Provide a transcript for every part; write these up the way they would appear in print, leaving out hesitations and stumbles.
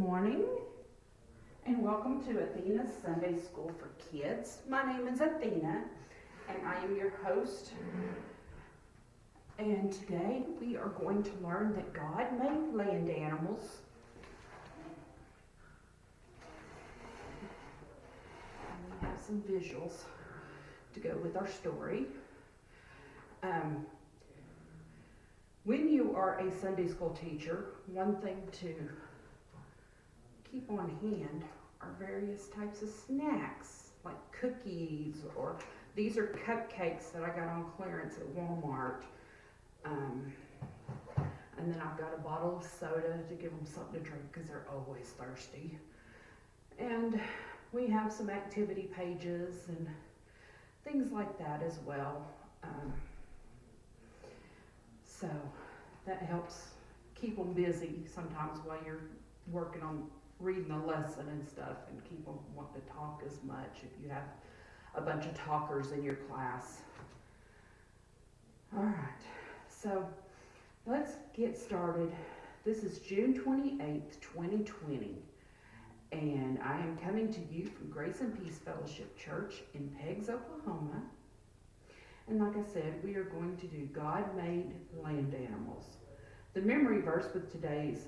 morning and welcome to Athena's Sunday School for Kids. My name is Athena and I am your host. And today we are going to learn that God made land animals. And we have some visuals to go with our story. When you are a Sunday school teacher, one thing to keep on hand are various types of snacks, like cookies, or these are cupcakes that I got on clearance at Walmart. And then I've got a bottle of soda to give them something to drink because they're always thirsty. And we have some activity pages and things like that as well. So that helps keep them busy sometimes while you're working on reading the lesson and stuff, and keep them wanting to talk as much if you have a bunch of talkers in your class. All right, so let's get started. This is June 28th, 2020, and I am coming to you from Grace and Peace Fellowship Church in Peggs, Oklahoma. And like I said, we are going to do God made land animals. The memory verse with today's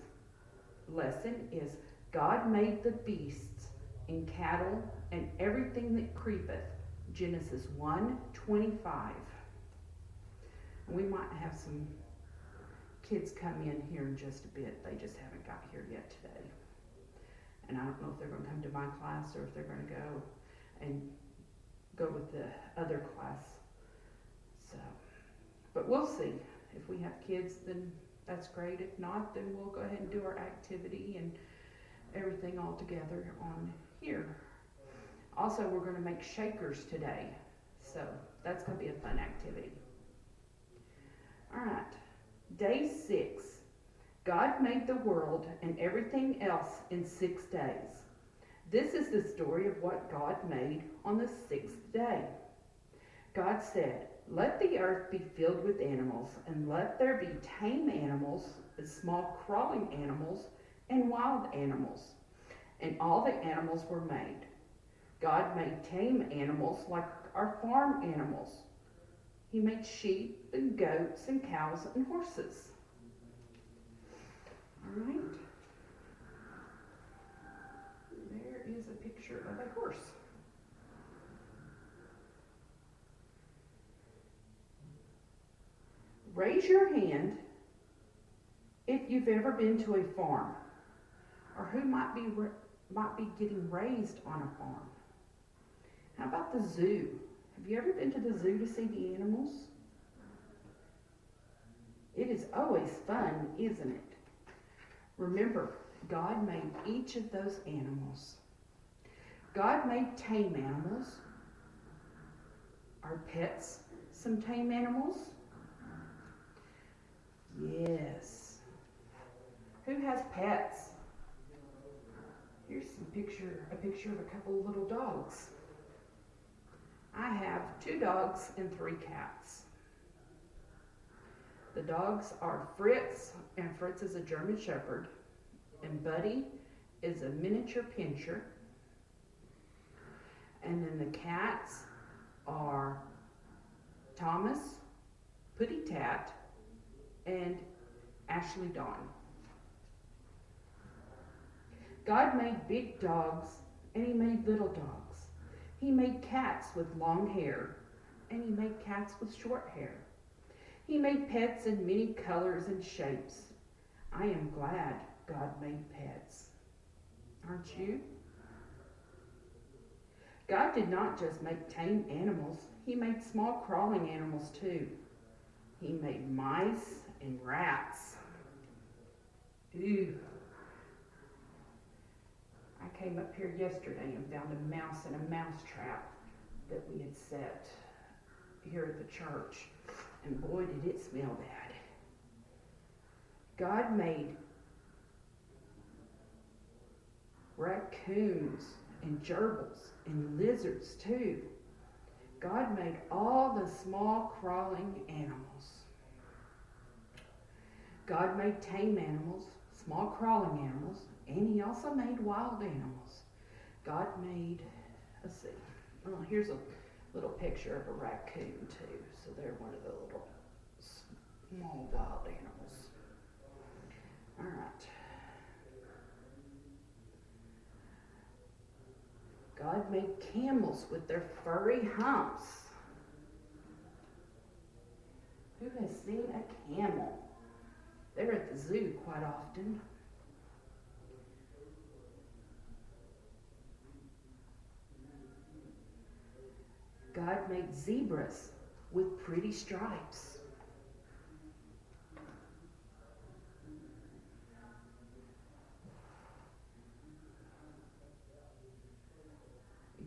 lesson is God made the beasts and cattle and everything that creepeth. Genesis 1:25. We might have some kids come in here in just a bit. They just haven't got here yet today. And I don't know if they're going to come to my class or if they're going to go with the other class. So, but we'll see. If we have kids, then that's great. If not, then we'll go ahead and do our activity and everything all together on here. Also, we're going to make shakers today. So that's going to be a fun activity. All right. Day 6. God made the world and everything else in 6 days. This is the story of what God made on the 6th day. God said, "Let the earth be filled with animals, and let there be tame animals, and small crawling animals, and wild animals." And all the animals were made. God made tame animals like our farm animals. He made sheep and goats and cows and horses. All right. There is a picture of a horse. Raise your hand if you've ever been to a farm, or who might be getting raised on a farm. How about the zoo? Have you ever been to the zoo to see the animals? It is always fun, isn't it? Remember, God made each of those animals. God made tame animals. Are pets some tame animals? Yes. Who has pets? Here's a picture of a couple of little dogs. I have 2 dogs and 3 cats. The dogs are Fritz, and Fritz is a German Shepherd, and Buddy is a miniature pinscher. And then the cats are Thomas, Putty Tat, and Ashley Dawn. God made big dogs and he made little dogs. He made cats with long hair and he made cats with short hair. He made pets in many colors and shapes. I am glad God made pets. Aren't you? God did not just make tame animals. He made small crawling animals too. He made mice and rats. Ew. I came up here yesterday and found a mouse in a mouse trap that we had set here at the church. And boy, did it smell bad. God made raccoons and gerbils and lizards too. God made all the small crawling animals. God made tame animals, small crawling animals, and he also made wild animals. God made, let's see, oh, here's a little picture of a raccoon too. So they're one of the little small wild animals. All right. God made camels with their furry humps. Who has seen a camel? They're at the zoo quite often. God made zebras with pretty stripes.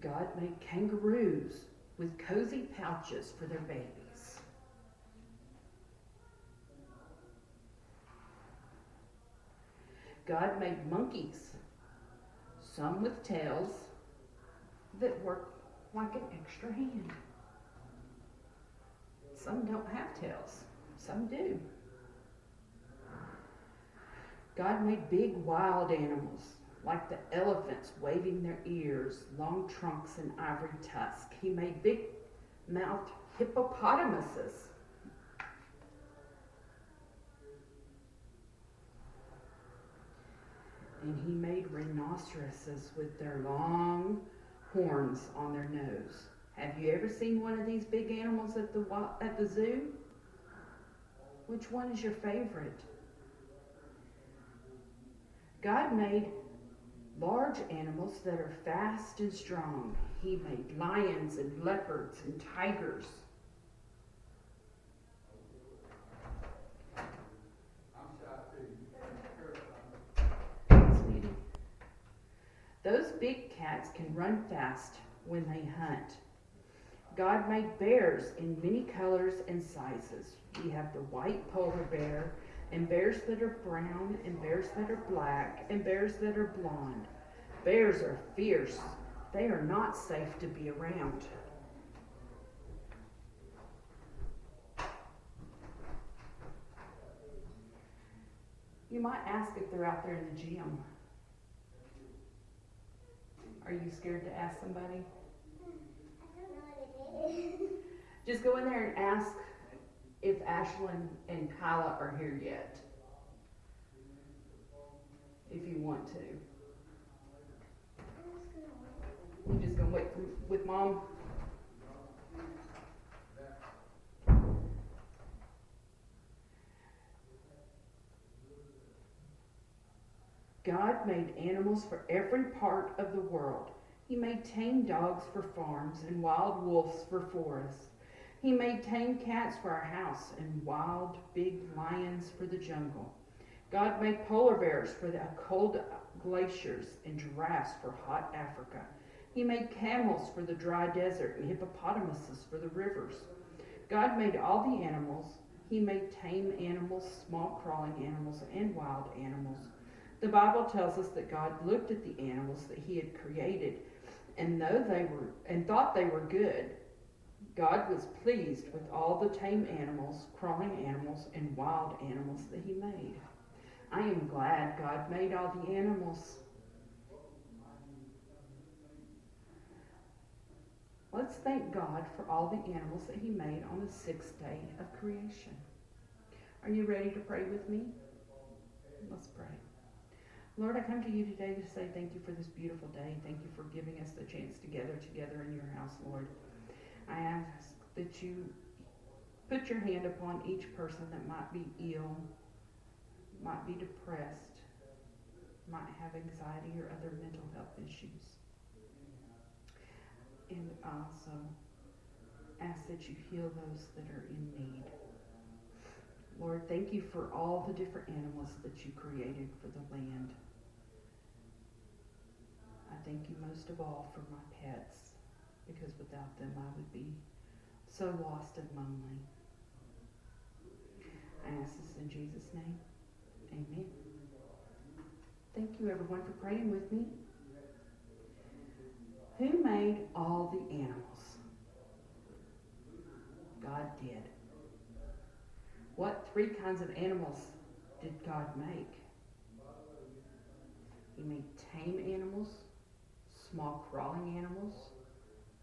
God made kangaroos with cozy pouches for their babies. God made monkeys, some with tails that work like an extra hand. Some don't have tails, some do. God made big wild animals, like the elephants waving their ears, long trunks and ivory tusks. He made big-mouthed hippopotamuses. And he made rhinoceroses with their long horns on their nose. Have you ever seen one of these big animals at the zoo? Which one is your favorite? God made large animals that are fast and strong. He made lions and leopards and tigers. Sweetie. Those big cats can run fast when they hunt. God made bears in many colors and sizes. We have the white polar bear, and bears that are brown, and bears that are black, and bears that are blonde. Bears are fierce. They are not safe to be around. You might ask if they're out there in the gym. Are you scared to ask somebody? I don't know what it is. Just go in there and ask if Ashlyn and Kyla are here yet. If you want to. You're just going to wait with Mom? God made animals for every part of the world. He made tame dogs for farms and wild wolves for forests. He made tame cats for our house and wild big lions for the jungle. God made polar bears for the cold glaciers and giraffes for hot Africa. He made camels for the dry desert and hippopotamuses for the rivers. God made all the animals. He made tame animals, small crawling animals, and wild animals. The Bible tells us that God looked at the animals that he had created and thought they were good. God was pleased with all the tame animals, crawling animals, and wild animals that he made. I am glad God made all the animals. Let's thank God for all the animals that he made on the sixth day of creation. Are you ready to pray with me? Let's pray. Lord, I come to you today to say thank you for this beautiful day. Thank you for giving us the chance to gather together in your house, Lord. I ask that you put your hand upon each person that might be ill, might be depressed, might have anxiety or other mental health issues. And also ask that you heal those that are in need. Lord, thank you for all the different animals that you created for the land. I thank you most of all for my pets, because without them I would be so lost and lonely. I ask this in Jesus' name. Amen. Thank you everyone for praying with me. Who made all the animals? God did. What three kinds of animals did God make? He made tame animals, small crawling animals,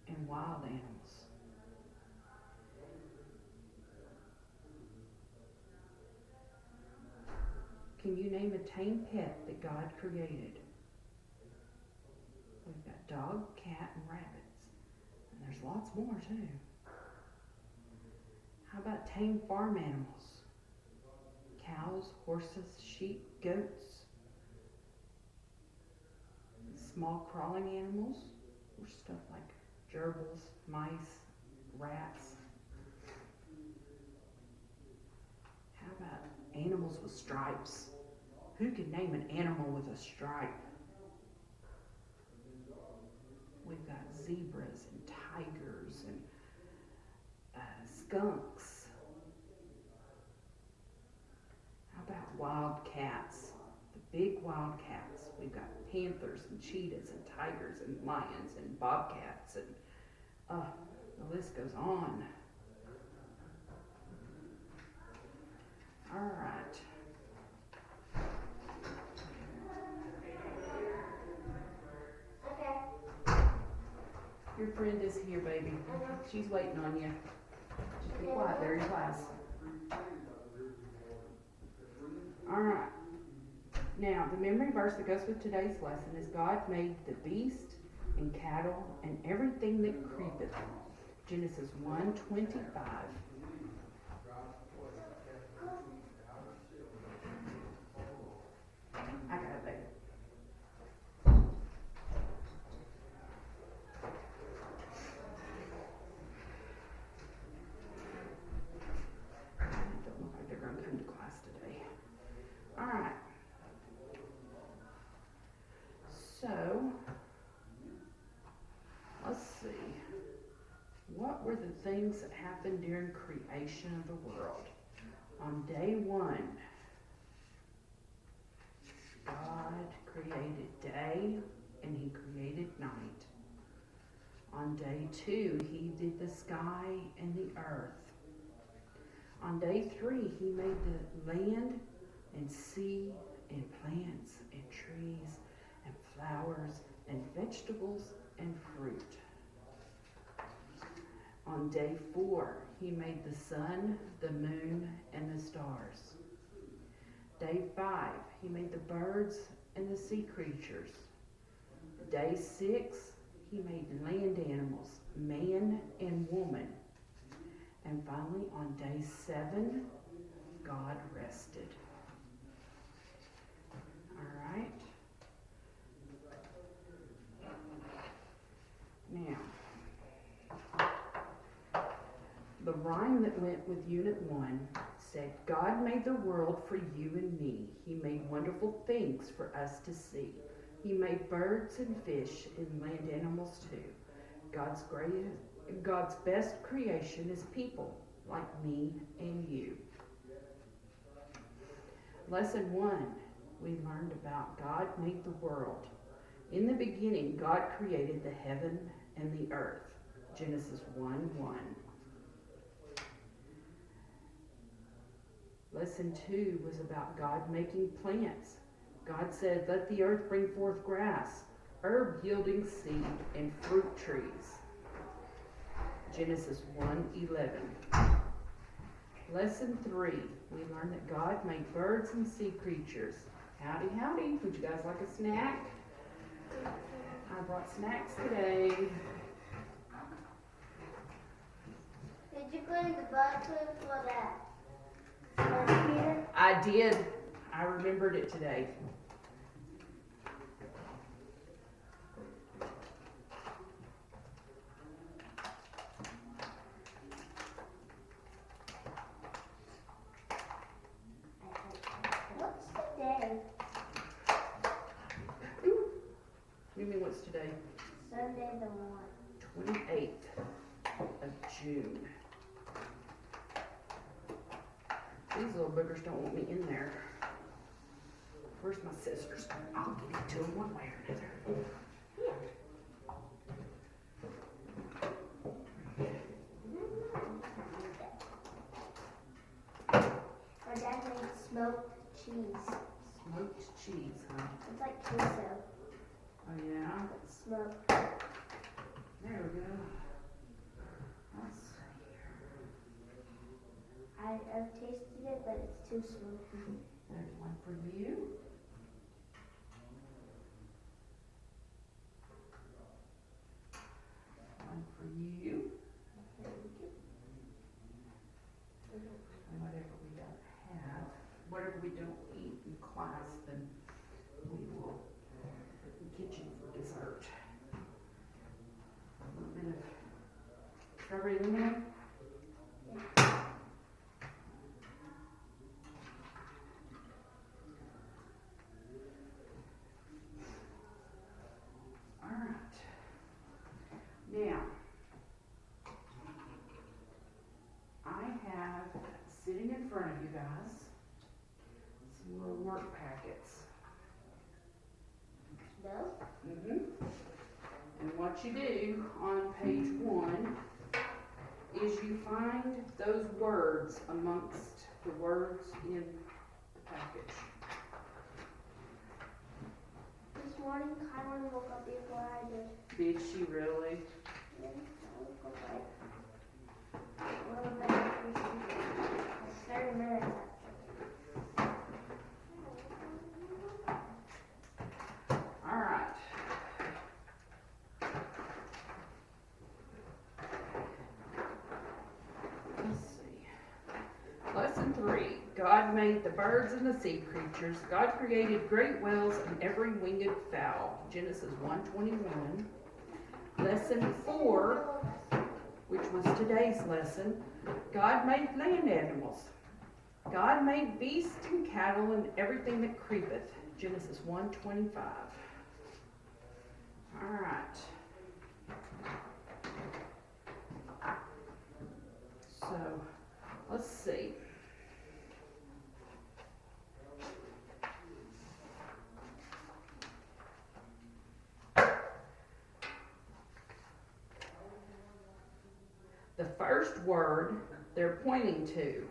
and wild animals. Can you name a tame pet that God created? We've got dog, cat, and rabbits. And there's lots more too. How about tame farm animals? Cows, horses, sheep, goats. Small crawling animals, or stuff like gerbils, mice, rats. How about animals with stripes? Who can name an animal with a stripe? We've got zebras and tigers and skunks. How about wild cats? The big wild cats. We've got panthers and cheetahs and tigers and lions and bobcats and the list goes on. All right. Okay. Your friend is here, baby. She's waiting on you. Just be quiet there in class. All right. Now, the memory verse that goes with today's lesson is God made the beast and cattle and everything that creepeth. Genesis 1:25. I got it, baby. I don't know if they're going to come to class today. All right. So, let's see. What were the things that happened during creation of the world? On day 1, God created day and he created night. On day 2, he did the sky and the earth. On day 3, he made the land and sea and plants and trees and flowers and vegetables and fruit. On day 4, he made the sun, the moon, and the stars. Day 5, he made the birds and the sea creatures. Day 6, he made land animals, man and woman. And finally, on day 7, God rested. All right. Now, the rhyme that went with Unit 1 said, God made the world for you and me. He made wonderful things for us to see. He made birds and fish and land animals too. God's best creation is people like me and you. Lesson 1, we learned about God made the world. In the beginning, God created the heaven and the earth. Genesis 1:1. Lesson 2 was about God making plants. God said, let the earth bring forth grass, herb-yielding seed, and fruit trees. Genesis 1:11. Lesson 3, we learned that God made birds and sea creatures. Howdy, howdy. Would you guys like a snack? I brought snacks today. Did you put in the bucket for that? Here? I did. I remembered it today. What's today? You mean what's today? Sunday the 28th of June. These little boogers don't want me in there. Where's my scissors? I'll get it to them one way or another. My dad made smoked cheese. Smoked cheese, huh? It's like queso. Oh yeah? But smoked. There we go. Let's see here. I've tasted it, but it's too smoky. There's one for you. One for you. And whatever we don't have, whatever we don't eat in class, then we will get you for dessert. A little bit of strawberry lemonade. All right. Now, I have sitting in front of you guys some little work packets. No? And what you do on page 1 is you find those words amongst the words in the package. This morning, Kylan woke up before I did. Did she really? Yeah, I woke up like 30 minutes after. All right. Let's see. Lesson 3. God made the birds and the sea creatures. God created great whales and every winged fowl. Genesis 1:21. Lesson 4, which was today's lesson. God made land animals. God made beasts and cattle and everything that creepeth. Genesis 1:25. All right. So, let's see. The first word they're pointing to,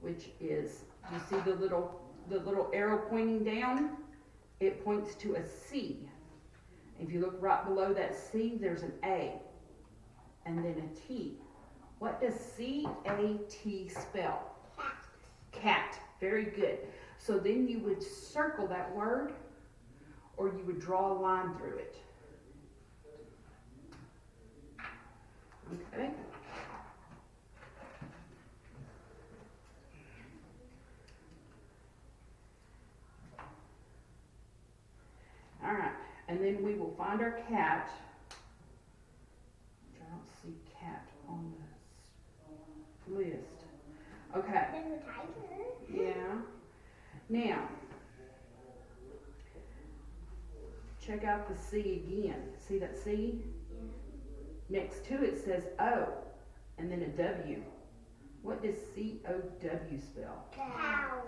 which is, you see the little arrow pointing down? It points to a C. If you look right below that C, there's an A and then a T. What does C-A-T spell? Cat. Cat. Very good. So then you would circle that word, or you would draw a line through it. Okay? All right, and then we will find our cat. Which I don't see cat on the list. Okay. There's a tiger. Yeah. Now, check out the C again. See that C? Next to it says O, and then a W. What does C-O-W spell? Cow.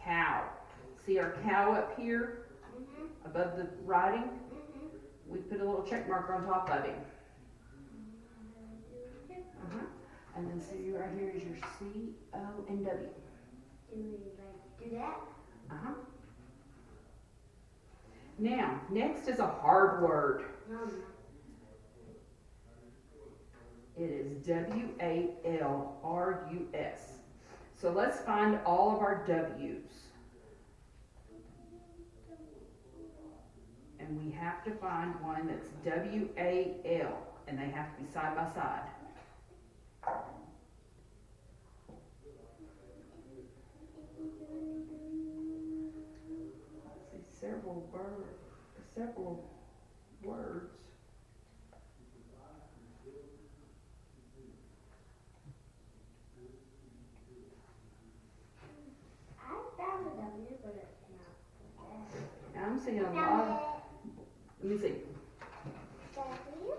Cow. See our cow up here above the writing? We put a little check mark on top of him. And then see right here is your C, O, and W. Do we like do that? Now, next is a hard word. No. It is W-A-L-R-U-S. So let's find all of our W's. And we have to find one that's W-A-L, and they have to be side by side. See several words. I found a W, but it's not. I'm seeing a lot of, let me see. W.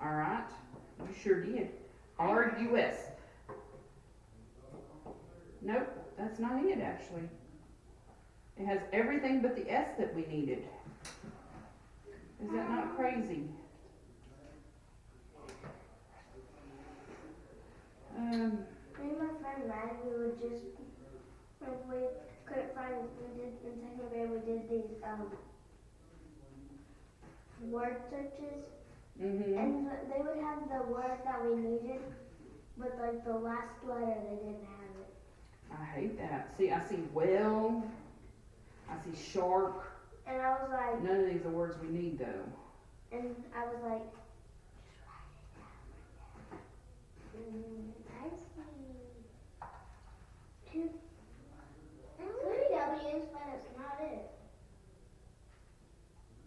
All right, you sure did. R-U-S. Nope, that's not it actually. It has everything but the S that we needed. Is that not crazy? Me and my friend Maddie, we would just when we couldn't find, we did in second grade, we did these word searches, Mm-hmm. and they would have the word that we needed, but like the last letter they didn't have it. I hate that. See, I see well, I see shark. And I was like, None of these are words we need though. and I was like, I see two, three W's, but it's not it.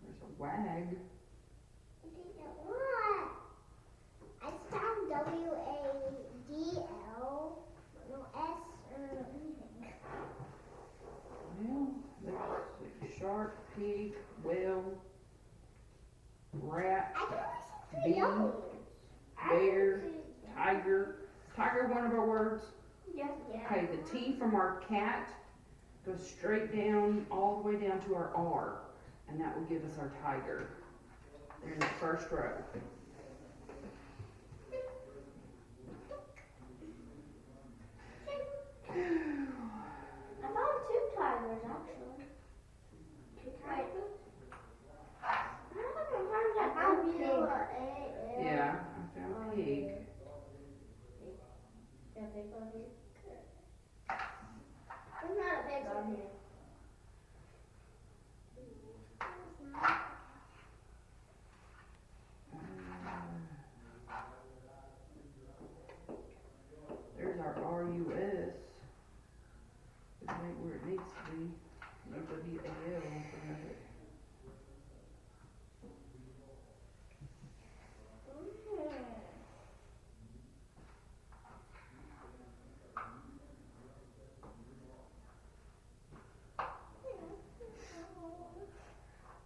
There's a wag. What? I found W-A-D-L, no S or anything. Well, there's shark, pig, whale, rat, I can only see bee, three W's. bear, tiger. Tiger one of our words? Yes. Okay, the T from our cat goes straight down, all the way down to our R, and that will give us our tiger. They're in the first row. I found two tigers actually. Two tigers? I found pig. Yeah, I found pig. There's not a pig on here. There's our RUS. It ain't where it needs to be. No WAL for it.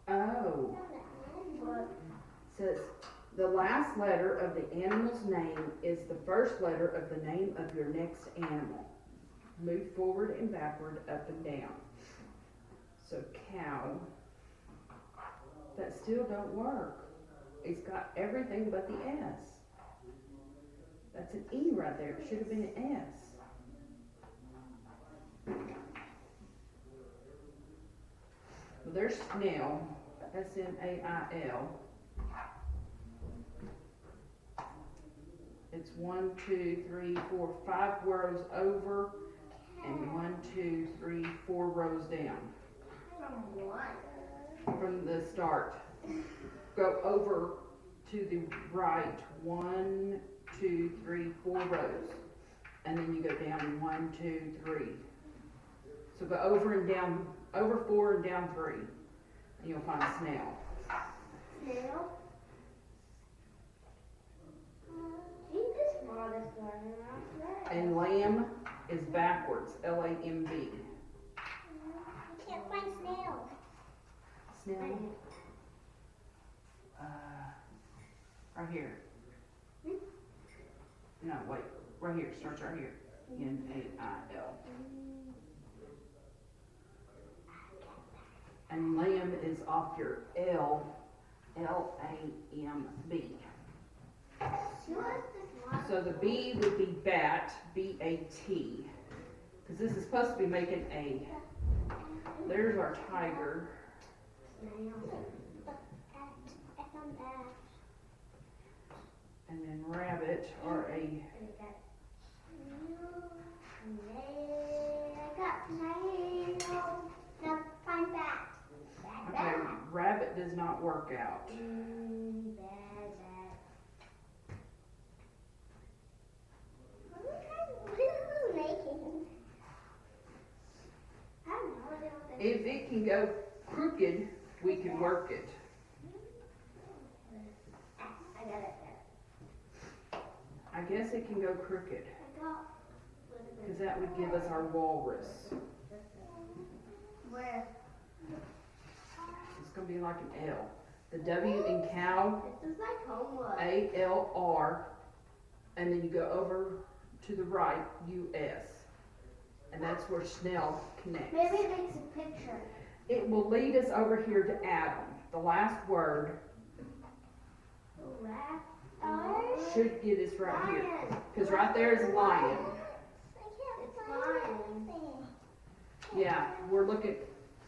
Oh, says the last letter of the animal's name is the first letter of the name of your next animal. Move forward and backward, up and down. So cow, that still don't work. It's got everything but the S. That's an E right there. It should have been an S. Well, there's snail, S-N-A-I-L. It's 1, 2, 3, 4, 5 rows over, and 1, 2, 3, 4 rows down from the start. Go over to the right, 1, 2, 3, 4 rows, and then you go down 1, 2, 3. So go over and down, over 4 and down 3, and you'll find snail. Snail? He's the smallest one in our class. And lamb is backwards, L-A-M-B. I can't find snail. Snail? Right here. No, wait, right here, starts right here. N-A-I-L. And lamb is off your L, L-A-M-B. So the B would be bat, B-A-T. Because this is supposed to be making A. There's our tiger. And then rabbit, R-A. Okay, rabbit does not work out. If it can go crooked, we can work it. I got it. I guess it can go crooked, because that would give us our walrus. Where? It's going to be like an L. The W in cow, This is like homework. A-L-R, and then you go over to the right, U-S. And that's where snail connects. Maybe it makes a picture. It will lead us over here to Adam. The last word should get us right here. Because right there is lion. It's lion. Yeah, we're looking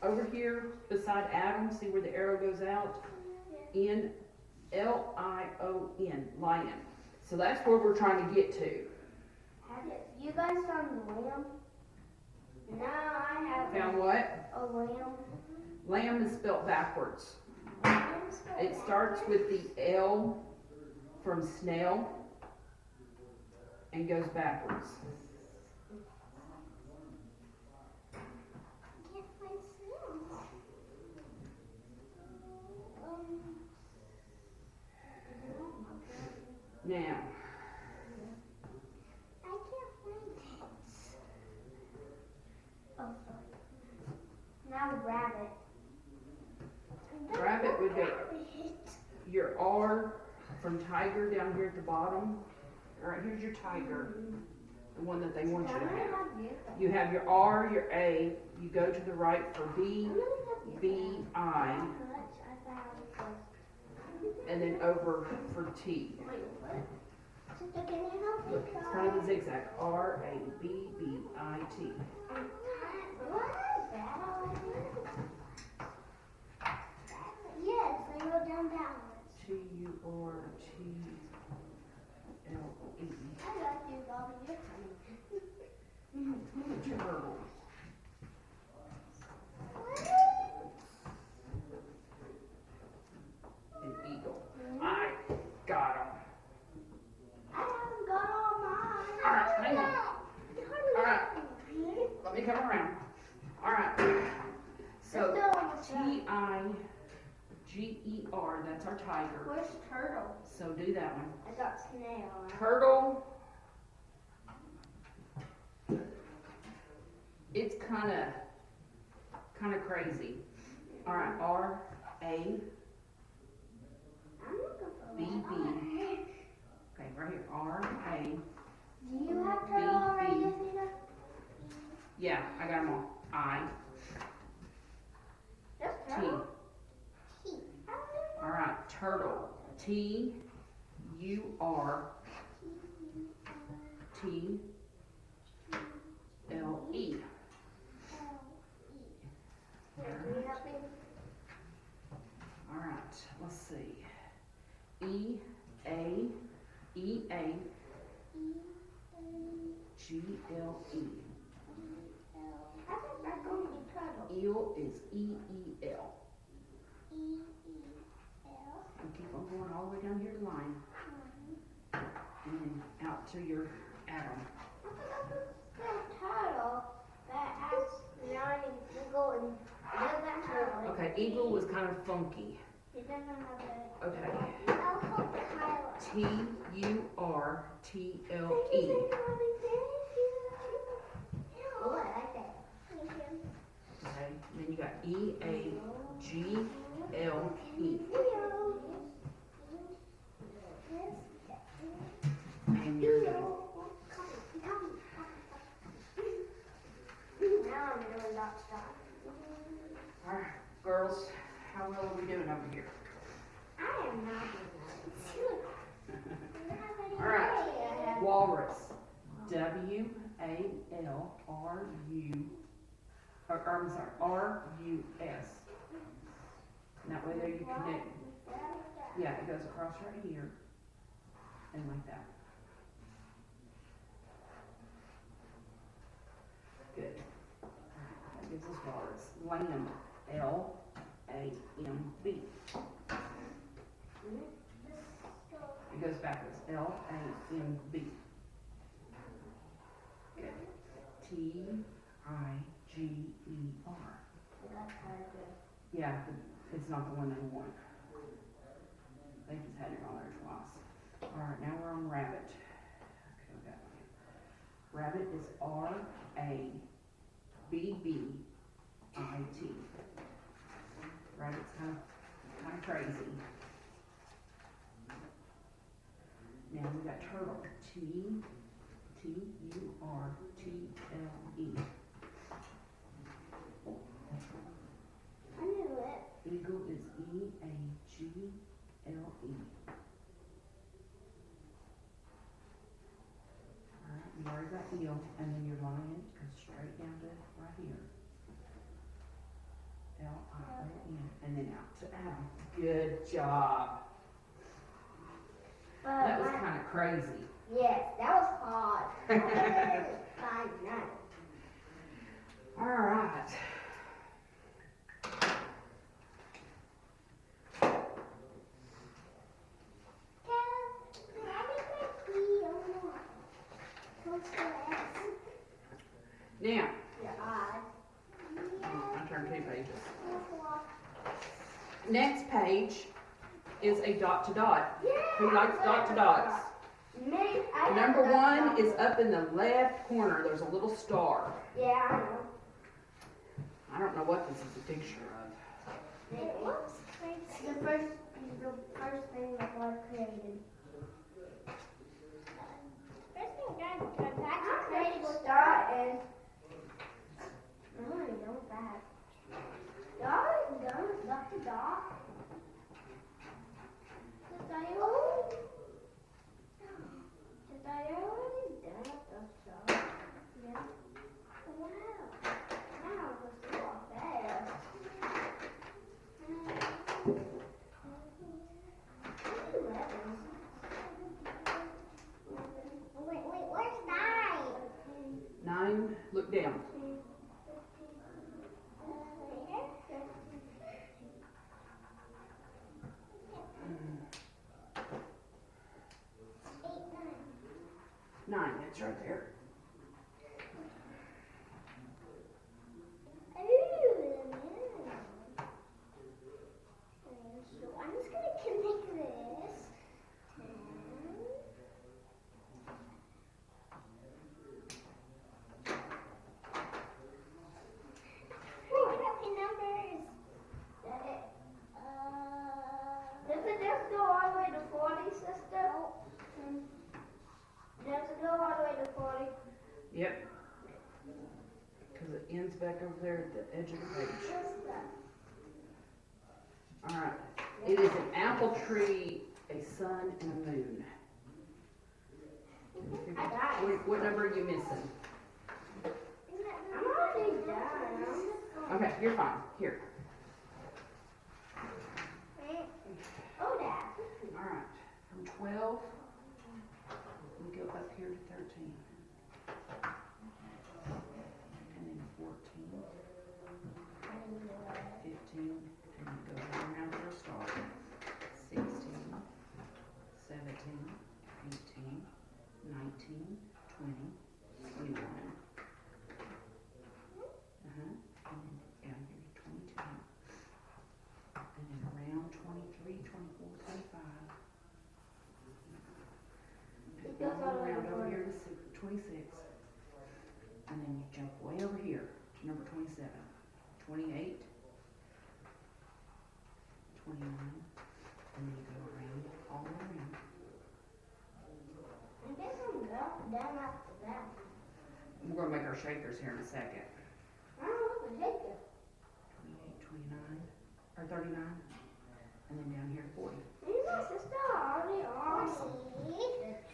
over here beside Adam, see where the arrow goes out? N, L-I-O-N, lion. So that's where we're trying to get to. Have you guys found the lamb? No, I haven't. Found what? A lamb. Lamb is spelled backwards. Lamb spelled It starts with the L from snail and goes backwards. I can't find snails. Now, I can't find it. Oh, sorry. Now rabbit. rabbit would go Rabbit. your R from tiger down here at the bottom. All right, here's your tiger, the one that they want you to have. You have your R, your A, you go to the right for B, B, I, and then over for T. Look, it's kind of a zigzag. R, A, B, B, I, T. Yes, I wrote down backwards. T, U, R, T, L, E. I like you, Bobby. You're funny. Turtle. An eagle. I got him. I haven't got all mine. All right, hang on. All right, let me come around. All right. So Tiger, that's our tiger. Where's turtle? So do that one. I got snail. Turtle. It's kind of crazy. All right, R A I'm looking for B one. B. Okay, right here. R A. Do you have turtle already, Athena? Yeah, I got them all. I Just T. turtle? T. All right, turtle. T U R T L E. Can you help me? All right, let's see. E A G L E. I think that's going to be turtle. Eel is E E L. E-E-L. And keep on going all the way down here to the line, and then out to your atom. I thought that was a turtle that has nine eagle and doesn't have it. Okay, eagle was kind of funky. It doesn't have it. Okay, I'll help Tyler. T U R T L Thank E. you, Mommy. Thank you. Oh, I like that. Thank you. Okay, then you got E A G L E. And you're good. Now I'm really not stopped. All right, girls, how well are we doing over here? I am not doing that. All right, walrus. W A L R U. I'm sorry, R U S. And that way there you connect. Yeah, it goes across right here and like that. Good. That gives us walrus. Lamb. L A M B. It goes backwards. L A M B. Good. T I G E R. Yeah, but it's not the one they want. They just had it on there twice. All right, now we're on rabbit. Okay, we got one. Rabbit is R A B B I T. Rabbit's kind of crazy. Now we got turtle. T U R T L E. I knew it. Eagle is E A G L E. Alright, you already got eel, and then your lion goes straight down to right here. L-I-O-N, and then out to Adam. Good job. But That was kind of crazy. yes, that was hard. Fine, none. All right. Now, I turned 2 pages. Next page is a dot to dot. Who likes dot to dots? Number 1 is up in the left corner. There's a little star. Yeah, I know. I don't know what this is a picture of. It looks like the first thing that God created. First thing God created was star and no, I don't that. Dot to dot. Did I already done the dot? Yeah. Wow. Wow, this is all fast. Wait, where's 9? 9, look down. Nine, that's right there. So I'm just gonna connect this. Happy numbers. That it. Does it just go all the way to 40, sister? Does it go all the way to 40? Yep. Because it ends back over there at the edge of the page. All right. It is an apple tree, a sun, and a moon. I got it. What number are you missing? I'm already done. Okay, you're fine. Here. Oh, Dad. All right. From 12, we go up here to 13. And then 14, 15, and then go around for a star. 16, 17, 18, 19, 20, 21. And then down here, 22. And then around 23, 24, 25. It goes all the way Around to over 40. here to 26. And then you jump way over here to number 27. 28. 29. And then you go around, all the way around. I guess I'm done after that. We're going to make our shakers here in a second. I don't know what to take it. 28, 29, or 39. And then down here, 40. Maybe my sister already on the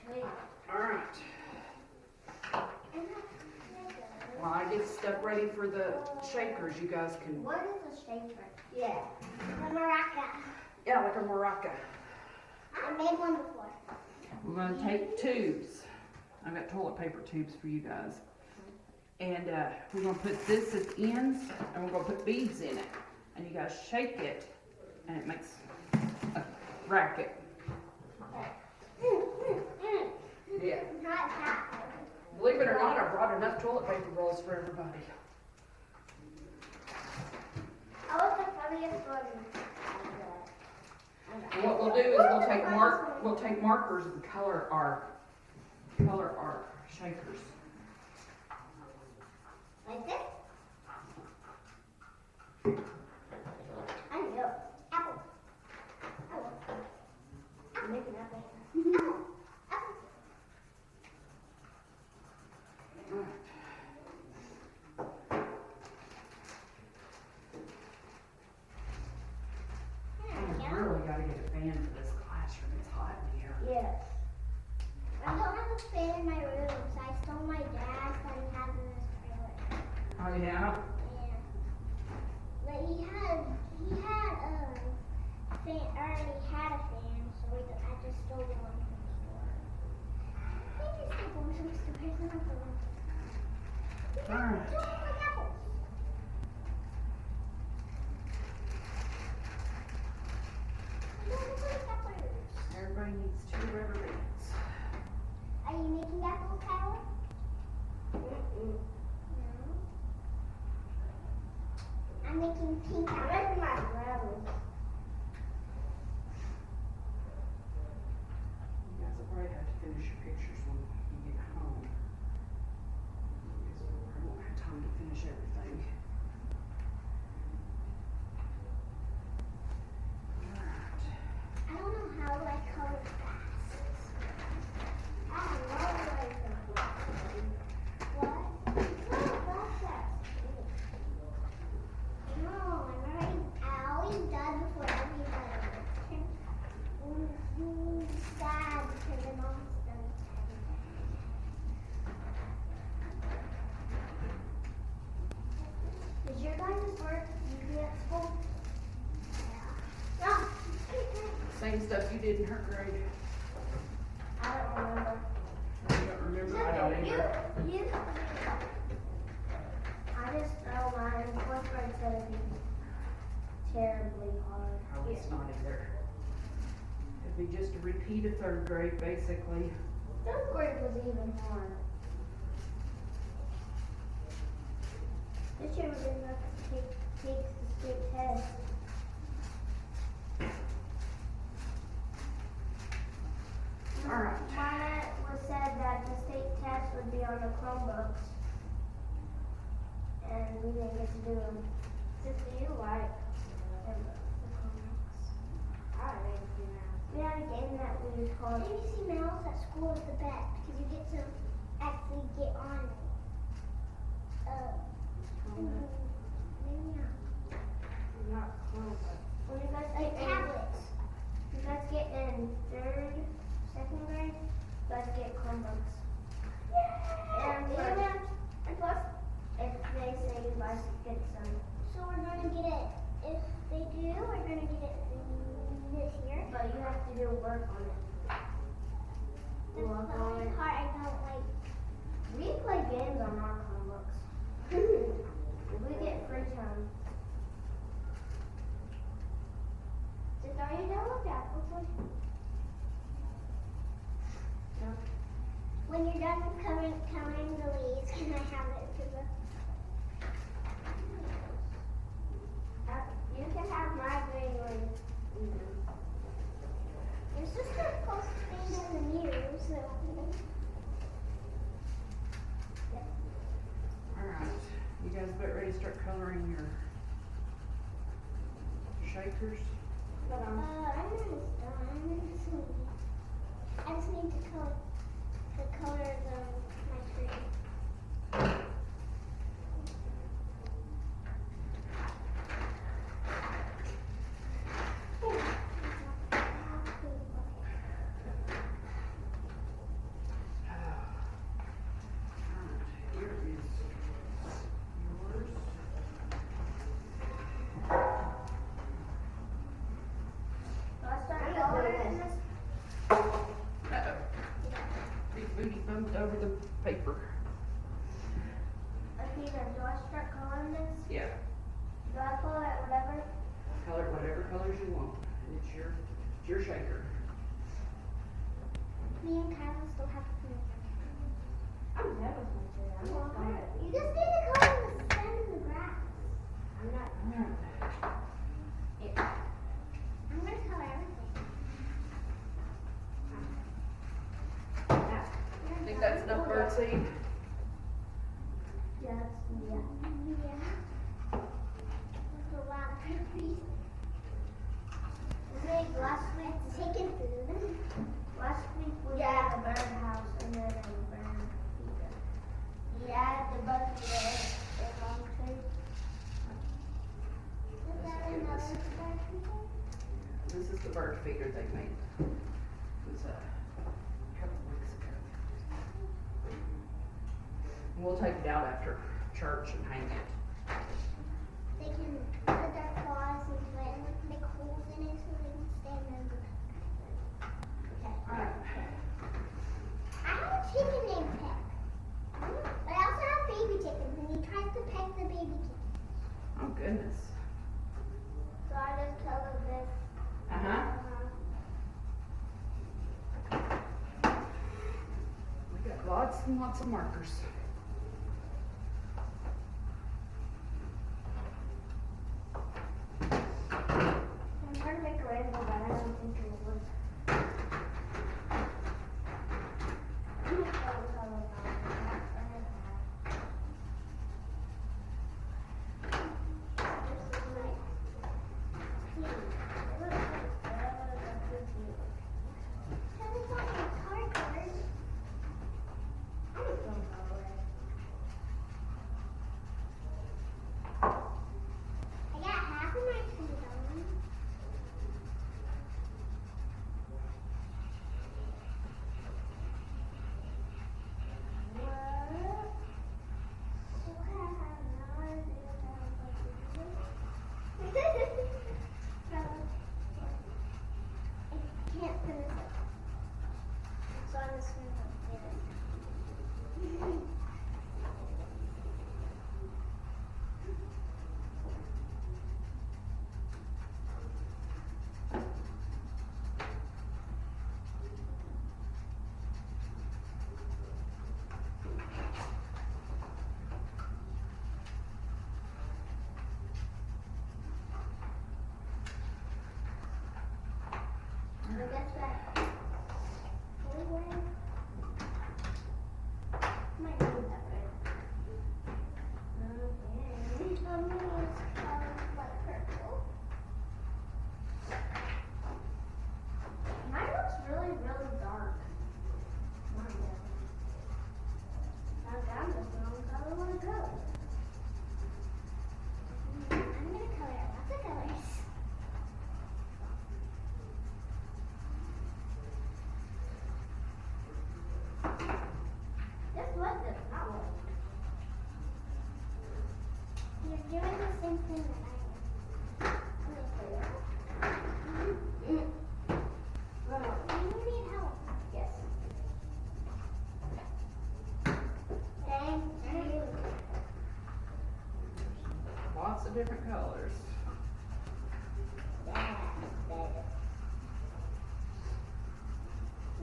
tree. All right. While I get stuff ready for the shakers, you guys can, What is a shaker? Yeah. A maraca. yeah, like a maraca. I made one before. We're going to take tubes. I've got toilet paper tubes for you guys. And we're going to put this at the ends, and we're going to put beads in it. And you guys shake it, and it makes a racket. Yeah. Believe it or not, I brought enough toilet paper rolls for everybody. I was the funniest one. And what we'll do is we'll take markers and color our shakers. Like this? I know. Apple. Apple. I'm making apple. Apple. Apple. I really got to get a fan for this classroom. It's hot in here. Yes. I don't have a fan in my room, so I stole my dad's that he has in his trailer. Oh yeah. Yeah. But he has fan. I already had a fan, so I just stole one from the store. I think I stole one from the store. I don't know. Alright. Don't like apples. I don't like apples. Everybody needs 2 rubber bands. Are you making apple power? No. I'm making pink apple. I'm making my flowers. You guys will probably have to finish your pictures when you get home. Because I won't have time to finish everything. Alright. I don't know how I color fast. I have no way to color. What? No, fast. No, I always done before everybody. Sad because I'm almost done. Did your guys' work easy at school? Yeah. No. Same stuff you did in her grade. I don't remember. You don't remember? I don't either. You. I just know mine. Fourth grade said it'd be terribly hard. Oh, it's not either. It'd be just a repeat of 3rd grade, basically. Third grade was even hard. This year we didn't have to take the state test. Alright. Mine was said that the state test would be on the Chromebooks. And we didn't get to do them. Just do you like the Chromebooks? I didn't do that. We had a game that we was called ABC Mouse at school is the best because you get to actually get on it. Maybe not. Not Chromebook. When you guys get tablets, you guys get in 3rd, 2nd grade, you guys get Chromebooks. And plus, if they say you guys get some. So we're gonna get it, if they do, we're gonna get it this year. But you have to do work on it. That's the only part I don't like. We play games on our Chromebooks. We get free time. Are you done with that? No. When you're done coloring the leaves, can I have it to the... you can have my green one. Your sister's supposed to stay in the mirror, so... Alright. You guys about ready to start coloring your shakers? I'm almost done. I just need to color the colors of my tree. Here is yours. Do I start coloring this? Uh-oh. Big booty bumped over the paper. Okay, then do I start coloring this? Yeah. Do I color it whatever? Color whatever colors you want. It's your shaker. Me and Kyla still have to finish. I'm done with my tree. I'm not going. You just need to color the stem and the grass. I'm not. I'm gonna color everything. Think that's enough birdseed? Yeah. That's a lot of puppies. We made last week chicken food. Last week we had a bird house and then a bird feeder. We added the bucket the long tree. Is that another bird feeder? This is the bird feeder they made. It was a couple weeks ago. We'll take it out after church and hang it. They can put their claws into it and make holes in it so they can stay in the Okay. Alright. I have a chicken named Peck. But I also have baby chickens, and he tries to peck the baby chicken. Oh, goodness. So I just colored this. Uh-huh. We got lots and lots of markers. I'm trying to make a rainbow, but I don't think it would. I'm gonna color I got half of my tree done. I can't finish it. So I'm just gonna get it. I guess that forward. Might need that right. Okay. I'm gonna use like purple. Mine looks really, really dark. Mine does. Now down this wrong color I want to go. I'm gonna color lots of colors. This one does not work. You're doing the same thing that I am. You need help. Yes. Thank you. Lots of different colors.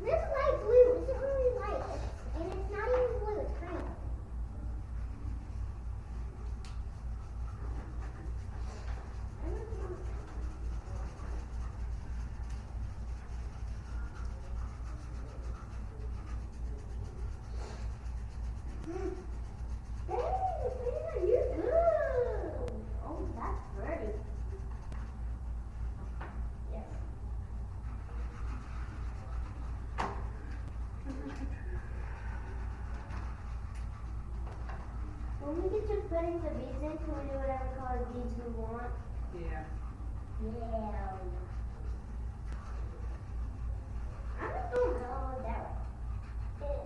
This light blue isn't really light, and it's not even blue, it's green. Oh, that's pretty. Yes. When we get to putting the beads in, can we do whatever color beads we want? Yeah. Yeah. I'm just gonna go that way.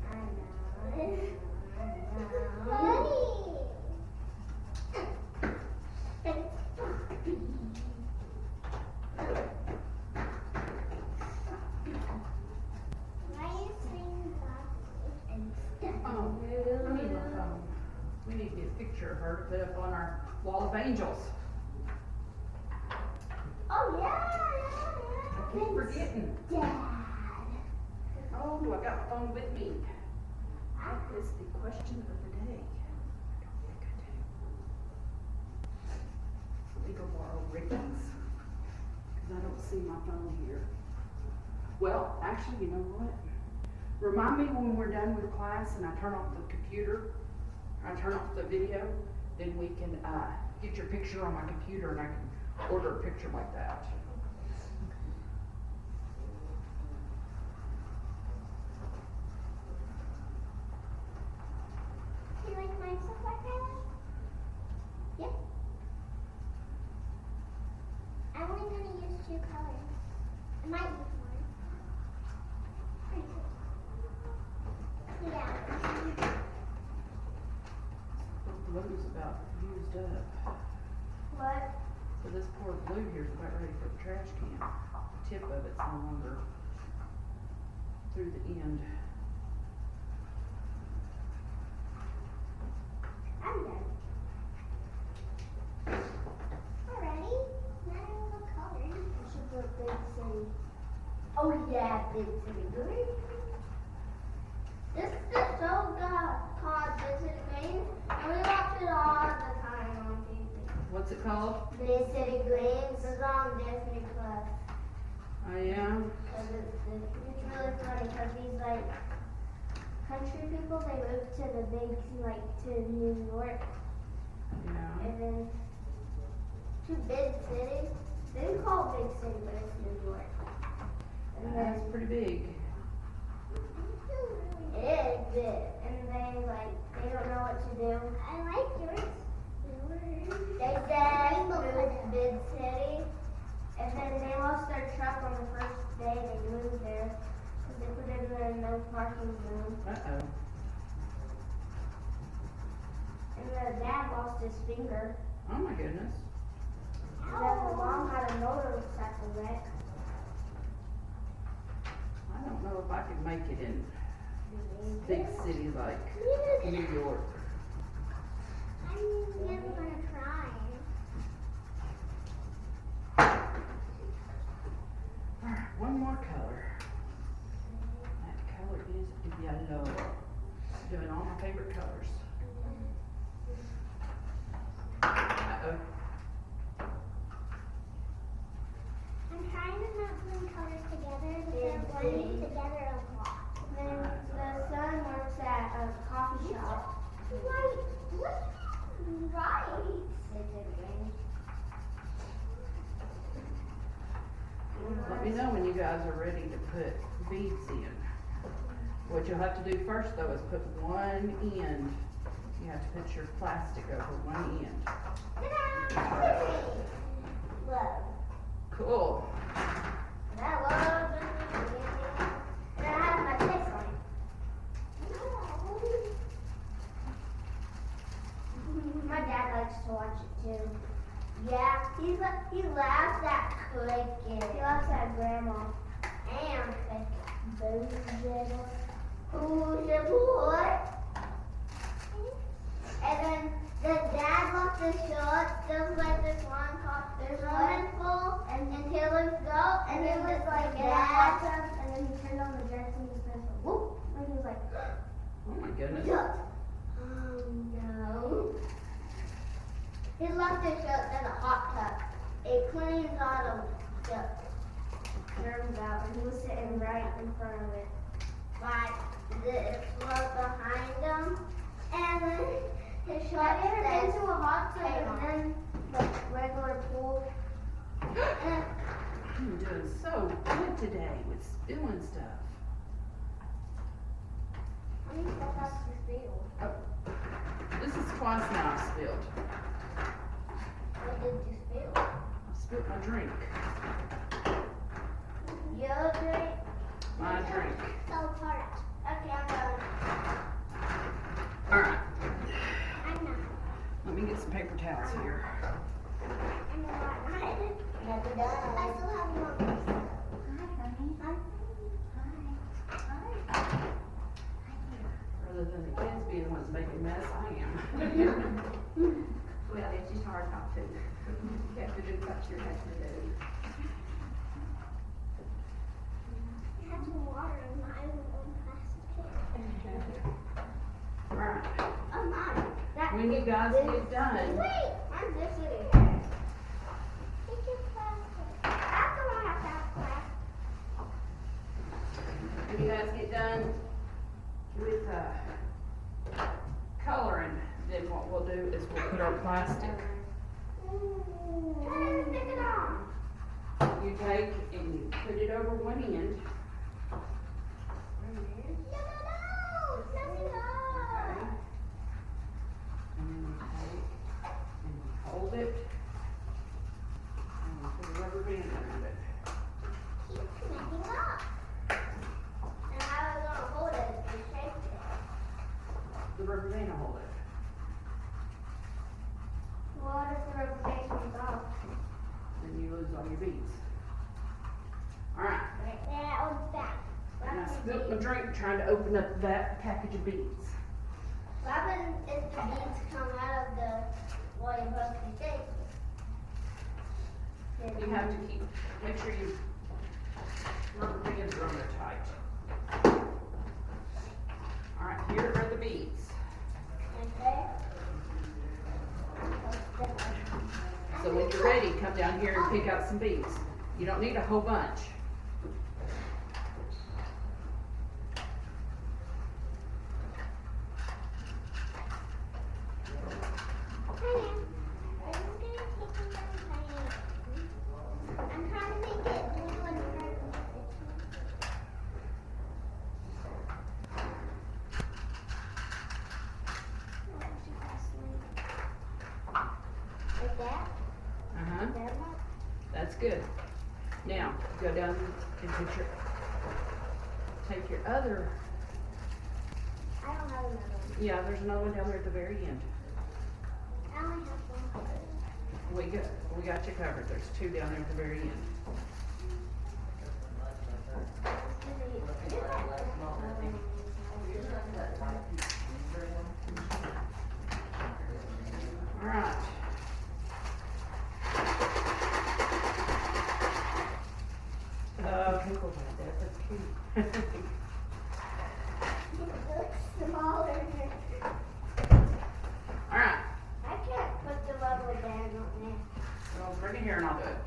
I know. Funny. Why are you saying that and stuff? Oh, I need my phone. We need to get a picture of her to put up on our wall of angels. Oh yeah. I keep forgetting. Dad. Oh, I got my phone with me. What is the question of the day? I don't think I do. Let me go borrow Ricky's, because I don't see my phone here. Well, actually, you know what? Remind me when we're done with class and I turn off the computer, I turn off the video, then we can get your picture on my computer and I can order a picture like that. Do you like my stuff like that? Yep. I'm only gonna use 2 colors. I might use one. Yeah. The one is about used up. What? So this poor blue here's about ready for the trash can. The tip of it's no longer through the end. I'm done. Already? Now I will color. I should put Big City. Oh yeah, Big City. Green. This is the show called Big City Green, and we watch it all the time on TV. What's it called? Big City Greens is on Disney Plus. Oh yeah? Cause it's really funny because these like country people, they move to the big, like to New York, Yeah. and then to big cities. They call it big city, but it's New York. And That's pretty big. it is big, and they don't know what to do. I like yours. They just moved to big city, and then they lost their truck on the first day they moved there, because they put it in a no parking zone. Uh-oh. And the dad lost his finger. Oh my goodness. And then the mom had a motorcycle wreck. I don't know if I could make it in big city like New York. I'm never gonna try. Alright, one more color. That color is yellow. Doing all my favorite colors. Uh-oh. I'm trying to not blend colors together, but they're blending together a lot. Then the son works at a coffee shop. Right. What? Right. Let me know when you guys are ready to put beads in. What you'll have to do first though is put one end. You have to put your plastic over one end. Ta-da! Love. Cool. And I love it. And I have my face on it. My dad likes to watch it too. Yeah, he laughs at clicking. He laughs at grandma and clicking. Who's your boy? And then the dad loves to show it just like this one called there's one full and Taylor's go and then it was like that and then he turned on the jerk and he said whoop and he was like Oh my goodness. yuck. Oh no. He loves to show it in a hot tub. It cleans all the germs out and he was sitting right in front of it. Like this was behind him and then his shot ever been to a hot tub and then like regular pool? I'm doing so good today with spilling stuff. How many stuff has to spill? Oh, this is twice now I've spilled. What did you spill? I spilled my drink. Your drink? My drink. So hard. Okay, I'm done. Alright, I'm not. let me get some paper towels here. I'm not. Never done. I still have one more. Hi, honey. Hi. Hi. Hi. Rather than the kids being the ones making mess, I am. Well, it's just hard not to. You have to do what you're having to do. I have some water in my own plastic. Alright, Oh, mine. when you guys get done, Wait! I'm just sitting. Take your plastic. That's the one I have plastic. when you guys get done with coloring, then what we'll do is we'll put our plastic. Try to stick it on. You take and you put it over one end. No, nothing Okay. on. And then you take and you hold it. And you put a rubber band around it. Keep connecting up. And how are we gonna hold it if we shake it? The rubber band will hold it. What if the rubber band comes off? on your beads. Alright, That one's back. and I spilled my drink trying to open up that package of beads. What happens if the beads come out of the while you're supposed to take? You have to make sure you rubber bands are on there tight. Alright, here are the beads. Okay. So when you're ready, come down here and pick out some beads. You don't need a whole bunch. I'm trying to make it blue and purple. Like that? Uh-huh, That one? that's good. Now, go down and take your other, I don't have another one. yeah, there's another one down there at the very end. I only have one. We got you covered. There's two down there at the very end. All right. Okay, go ahead. That's cute. It looks smaller. All right. I can't put the rubber band on there. Well, bring it here and I'll do it.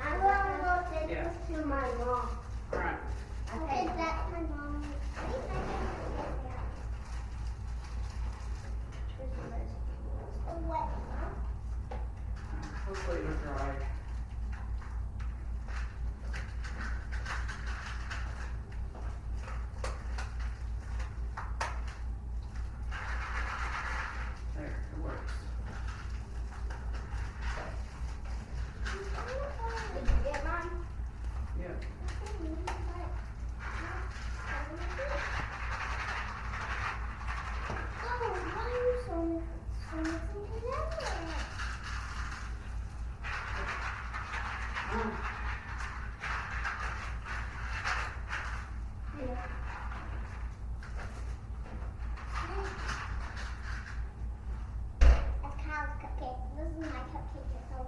I'm gonna go take Yeah. this to my mom. All right. Okay, that's my mom. What? Hopefully it'll dry. There, it works. Did you get mine? Yeah. Oh, why are you so together? A cow's cupcake. This is my cupcake at home.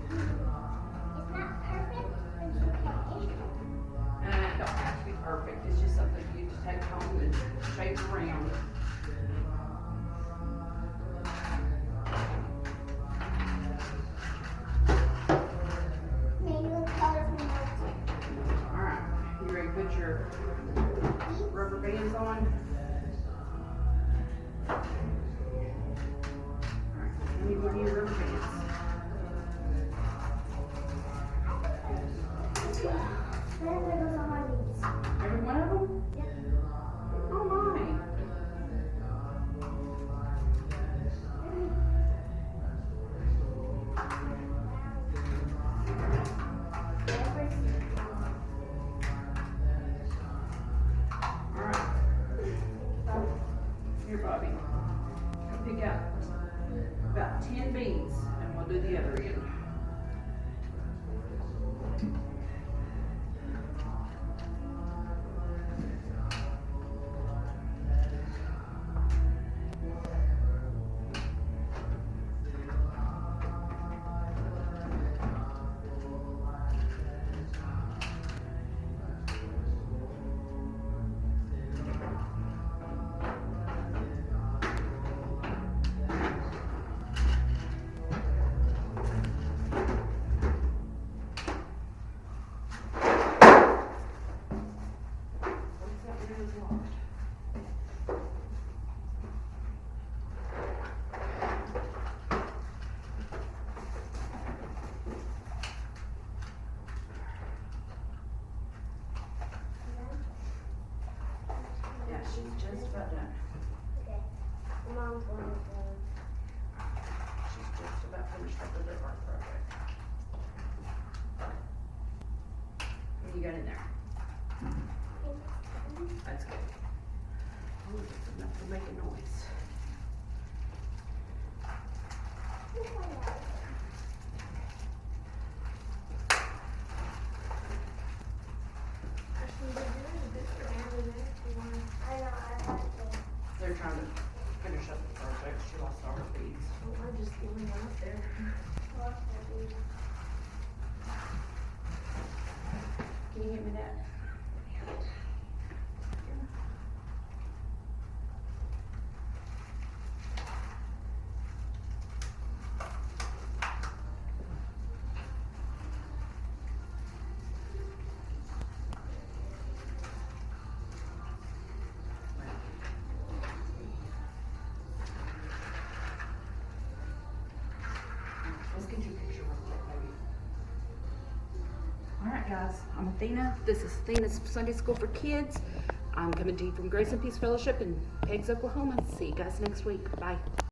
It's not perfect, but it's okay. And it don't have to be perfect. It's just something you just take home and shape around. Maybe we'll color from All right. You ready to put your rubber bands on? All right. Let me give you your rubber bands. Every one of them? Oh my. All right. Here, Bobby. Come pick out about 10 beads, and we'll do the other end. Yeah, she's just about done. Okay. Mom's going to She's just about finished up with her art project. What you got in there? That's good. Oh, it's enough to make a noise. I know, I have to. They're trying to finish up the project. She lost all her beads. I'm just going out there. Lost my beads. Can you hand me that? Let's get you a picture real quick, maybe. All right, guys. I'm Athena. This is Athena's Sunday School for Kids. I'm coming to you from Grace and Peace Fellowship in Peggs, Oklahoma. See you guys next week. Bye.